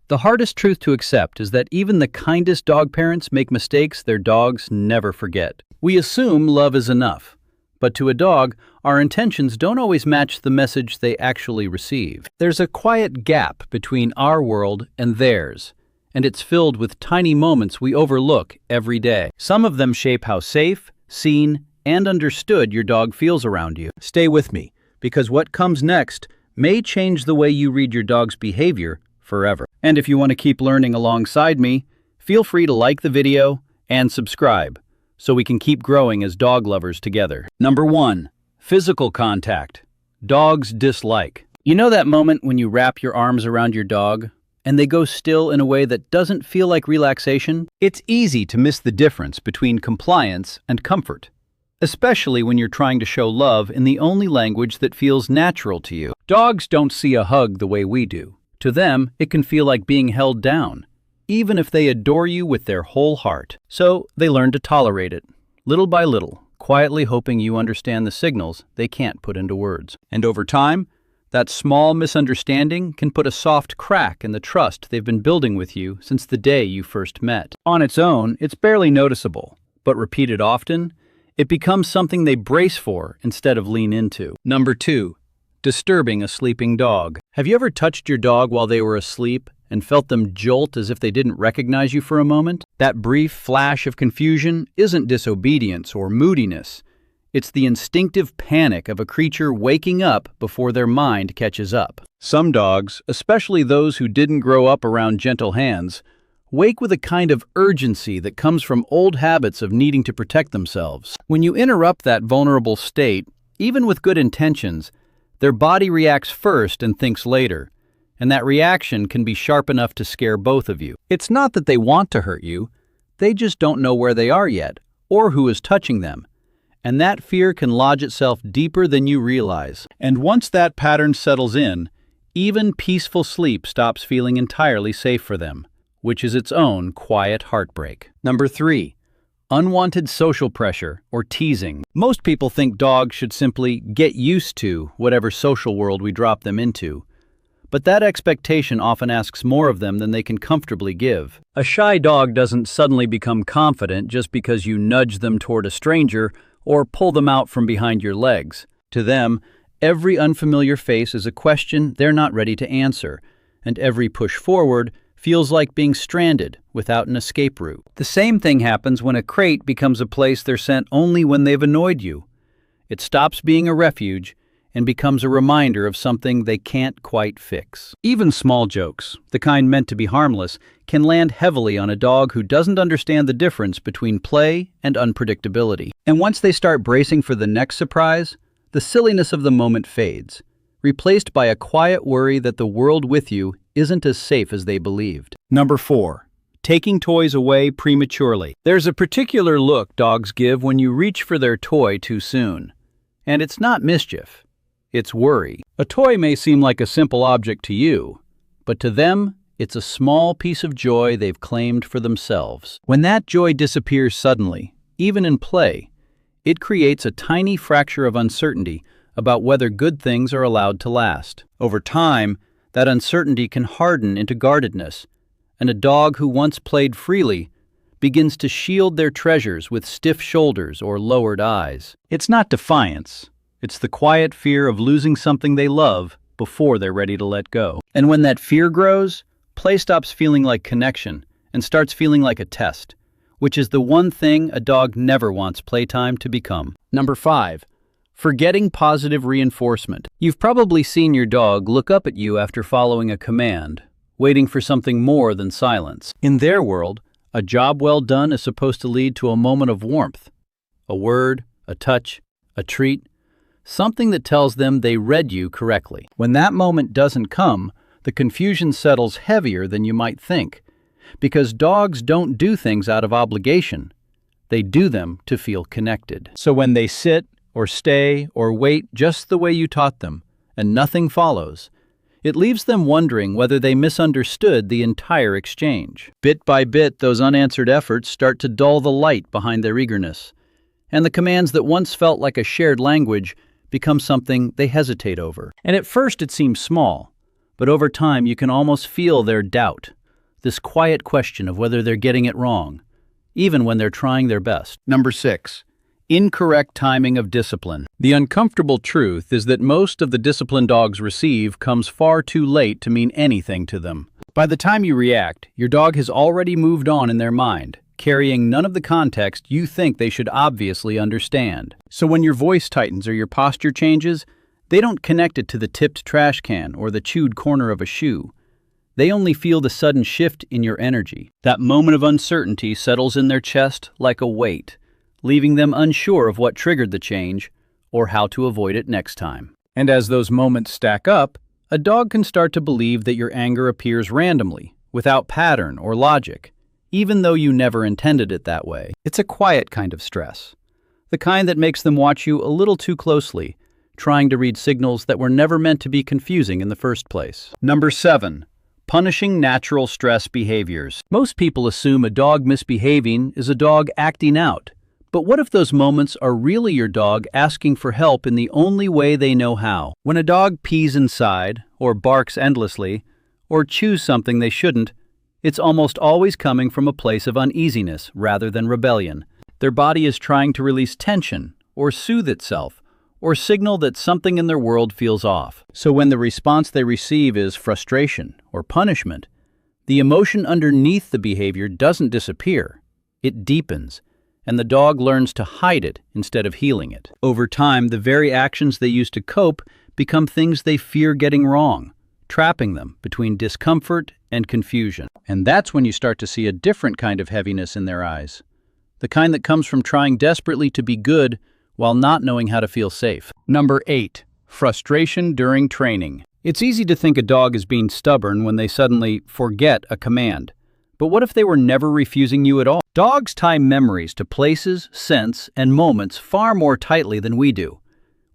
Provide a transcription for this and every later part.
The hardest truth to accept is that even the kindest dog parents make mistakes their dogs never forget. We assume love is enough, but to a dog, our intentions don't always match the message they actually receive. There's a quiet gap between our world and theirs, and it's filled with tiny moments we overlook every day. Some of them shape how safe, seen, and understood your dog feels around you. Stay with me, because what comes next may change the way you read your dog's behavior forever. And if you want to keep learning alongside me, feel free to like the video and subscribe so we can keep growing as dog lovers together. Number 1. Physical contact. Dogs dislike. You know that moment when you wrap your arms around your dog and they go still in a way that doesn't feel like relaxation? It's easy to miss the difference between compliance and comfort, especially when you're trying to show love in the only language that feels natural to you. Dogs don't see a hug the way we do. To them, it can feel like being held down, even if they adore you with their whole heart. So they learn to tolerate it, little by little, quietly hoping you understand the signals they can't put into words. And over time, that small misunderstanding can put a soft crack in the trust they've been building with you since the day you first met. On its own, it's barely noticeable, but repeated often, it becomes something they brace for instead of lean into. Number 2. Disturbing a sleeping dog. Have you ever touched your dog while they were asleep and felt them jolt as if they didn't recognize you for a moment? That brief flash of confusion isn't disobedience or moodiness. It's the instinctive panic of a creature waking up before their mind catches up. Some dogs, especially those who didn't grow up around gentle hands, wake with a kind of urgency that comes from old habits of needing to protect themselves. When you interrupt that vulnerable state, even with good intentions, their body reacts first and thinks later, and that reaction can be sharp enough to scare both of you. It's not that they want to hurt you, they just don't know where they are yet, or who is touching them. And that fear can lodge itself deeper than you realize. And once that pattern settles in, even peaceful sleep stops feeling entirely safe for them, which is its own quiet heartbreak. Number 3. Unwanted social pressure or teasing. Most people think dogs should simply get used to whatever social world we drop them into. But that expectation often asks more of them than they can comfortably give. A shy dog doesn't suddenly become confident just because you nudge them toward a stranger or pull them out from behind your legs. To them, every unfamiliar face is a question they're not ready to answer, and every push forward feels like being stranded without an escape route. The same thing happens when a crate becomes a place they're sent only when they've annoyed you. It stops being a refuge and becomes a reminder of something they can't quite fix. Even small jokes, the kind meant to be harmless, can land heavily on a dog who doesn't understand the difference between play and unpredictability. And once they start bracing for the next surprise, the silliness of the moment fades, replaced by a quiet worry that the world with you isn't as safe as they believed. Number 4. Taking toys away prematurely. There's a particular look dogs give when you reach for their toy too soon. And it's not mischief. It's worry. A toy may seem like a simple object to you, but to them, it's a small piece of joy they've claimed for themselves. When that joy disappears suddenly, even in play, it creates a tiny fracture of uncertainty about whether good things are allowed to last. Over time, that uncertainty can harden into guardedness, and a dog who once played freely begins to shield their treasures with stiff shoulders or lowered eyes. It's not defiance. It's the quiet fear of losing something they love before they're ready to let go. And when that fear grows, play stops feeling like connection and starts feeling like a test, which is the one thing a dog never wants playtime to become. Number 5. Forgetting positive reinforcement. You've probably seen your dog look up at you after following a command, waiting for something more than silence. In their world, a job well done is supposed to lead to a moment of warmth. A word, a touch, a treat, something that tells them they read you correctly. When that moment doesn't come, the confusion settles heavier than you might think, because dogs don't do things out of obligation. They do them to feel connected. So when they sit, or stay, or wait just the way you taught them, and nothing follows, it leaves them wondering whether they misunderstood the entire exchange. Bit by bit, those unanswered efforts start to dull the light behind their eagerness, and the commands that once felt like a shared language become something they hesitate over. And at first it seems small, but over time you can almost feel their doubt, this quiet question of whether they're getting it wrong, even when they're trying their best. Number 6. Incorrect timing of discipline. The uncomfortable truth is that most of the discipline dogs receive comes far too late to mean anything to them. By the time you react, your dog has already moved on in their mind, carrying none of the context you think they should obviously understand. So when your voice tightens or your posture changes, they don't connect it to the tipped trash can or the chewed corner of a shoe. They only feel the sudden shift in your energy. That moment of uncertainty settles in their chest like a weight, leaving them unsure of what triggered the change or how to avoid it next time. And as those moments stack up, a dog can start to believe that your anger appears randomly, without pattern or logic, even though you never intended it that way. It's a quiet kind of stress, the kind that makes them watch you a little too closely, trying to read signals that were never meant to be confusing in the first place. Number 7. Punishing natural stress behaviors. Most people assume a dog misbehaving is a dog acting out. But what if those moments are really your dog asking for help in the only way they know how? When a dog pees inside, or barks endlessly, or chews something they shouldn't, it's almost always coming from a place of uneasiness rather than rebellion. Their body is trying to release tension, or soothe itself, or signal that something in their world feels off. So when the response they receive is frustration or punishment, the emotion underneath the behavior doesn't disappear, it deepens, and the dog learns to hide it instead of healing it. Over time, the very actions they use to cope become things they fear getting wrong, trapping them between discomfort and confusion. And that's when you start to see a different kind of heaviness in their eyes, the kind that comes from trying desperately to be good while not knowing how to feel safe. Number 8. Frustration during training. It's easy to think a dog is being stubborn when they suddenly forget a command. But what if they were never refusing you at all? Dogs tie memories to places, scents, and moments far more tightly than we do,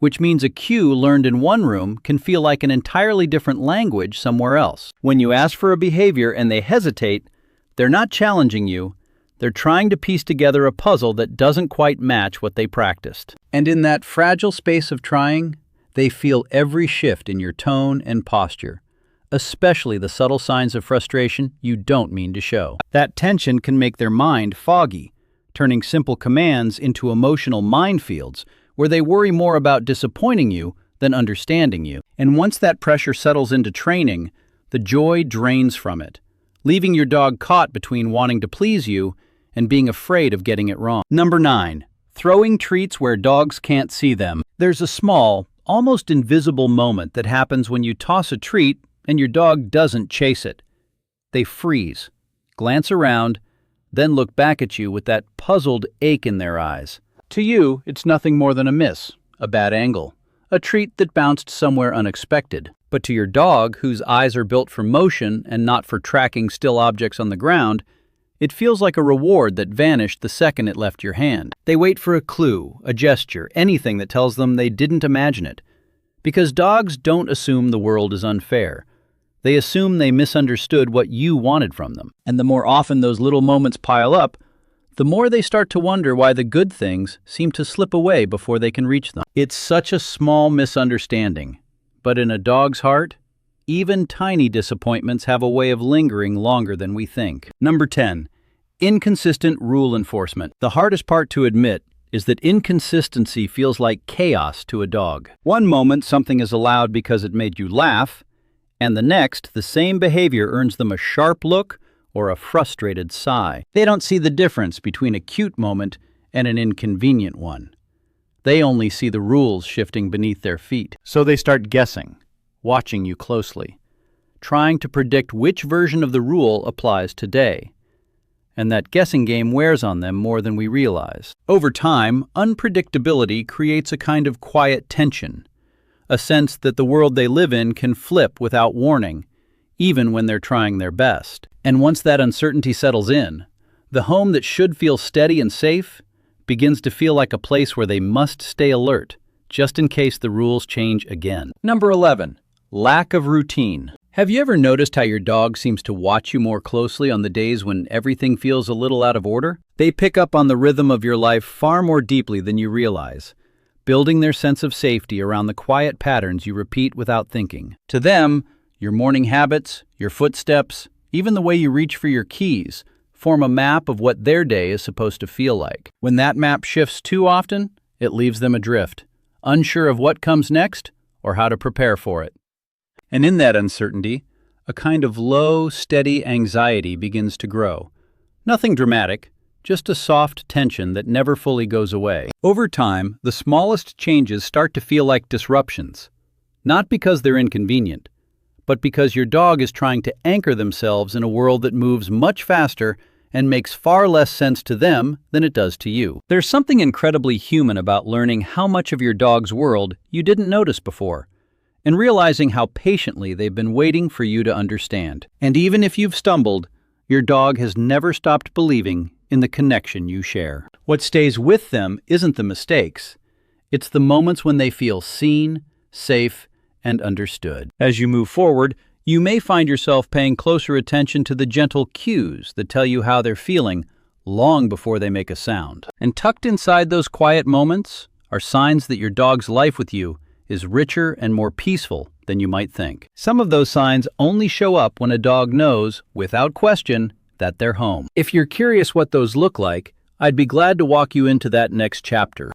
which means a cue learned in one room can feel like an entirely different language somewhere else. When you ask for a behavior and they hesitate, they're not challenging you, they're trying to piece together a puzzle that doesn't quite match what they practiced. And in that fragile space of trying, they feel every shift in your tone and posture, especially the subtle signs of frustration you don't mean to show. That tension can make their mind foggy, turning simple commands into emotional minefields where they worry more about disappointing you than understanding you. And once that pressure settles into training, the joy drains from it, leaving your dog caught between wanting to please you and being afraid of getting it wrong. Number 9. Throwing treats where dogs can't see them. There's a small, almost invisible moment that happens when you toss a treat and your dog doesn't chase it. They freeze, glance around, then look back at you with that puzzled ache in their eyes. To you, it's nothing more than a miss, a bad angle, a treat that bounced somewhere unexpected. But to your dog, whose eyes are built for motion and not for tracking still objects on the ground, it feels like a reward that vanished the second it left your hand. They wait for a clue, a gesture, anything that tells them they didn't imagine it. Because dogs don't assume the world is unfair. They assume they misunderstood what you wanted from them. And the more often those little moments pile up, the more they start to wonder why the good things seem to slip away before they can reach them. It's such a small misunderstanding, but in a dog's heart, even tiny disappointments have a way of lingering longer than we think. Number 10. Inconsistent rule enforcement. The hardest part to admit is that inconsistency feels like chaos to a dog. One moment something is allowed because it made you laugh, and the next, the same behavior earns them a sharp look or a frustrated sigh. They don't see the difference between a cute moment and an inconvenient one. They only see the rules shifting beneath their feet. So they start guessing, watching you closely, trying to predict which version of the rule applies today. And that guessing game wears on them more than we realize. Over time, unpredictability creates a kind of quiet tension, a sense that the world they live in can flip without warning, even when they're trying their best. And once that uncertainty settles in, the home that should feel steady and safe begins to feel like a place where they must stay alert, just in case the rules change again. Number 11. Lack of routine. Have you ever noticed how your dog seems to watch you more closely on the days when everything feels a little out of order? They pick up on the rhythm of your life far more deeply than you realize, building their sense of safety around the quiet patterns you repeat without thinking. To them, your morning habits, your footsteps, even the way you reach for your keys, form a map of what their day is supposed to feel like. When that map shifts too often, it leaves them adrift, unsure of what comes next or how to prepare for it. And in that uncertainty, a kind of low, steady anxiety begins to grow. Nothing dramatic, just a soft tension that never fully goes away. Over time, the smallest changes start to feel like disruptions, not because they're inconvenient, but because your dog is trying to anchor themselves in a world that moves much faster and makes far less sense to them than it does to you. There's something incredibly human about learning how much of your dog's world you didn't notice before, and realizing how patiently they've been waiting for you to understand. And even if you've stumbled, your dog has never stopped believing in the connection you share. What stays with them isn't the mistakes. It's the moments when they feel seen, safe, and understood. As you move forward, you may find yourself paying closer attention to the gentle cues that tell you how they're feeling long before they make a sound. And tucked inside those quiet moments are signs that your dog's life with you is richer and more peaceful than you might think. Some of those signs only show up when a dog knows, without question, that they're home. If you're curious what those look like, I'd be glad to walk you into that next chapter.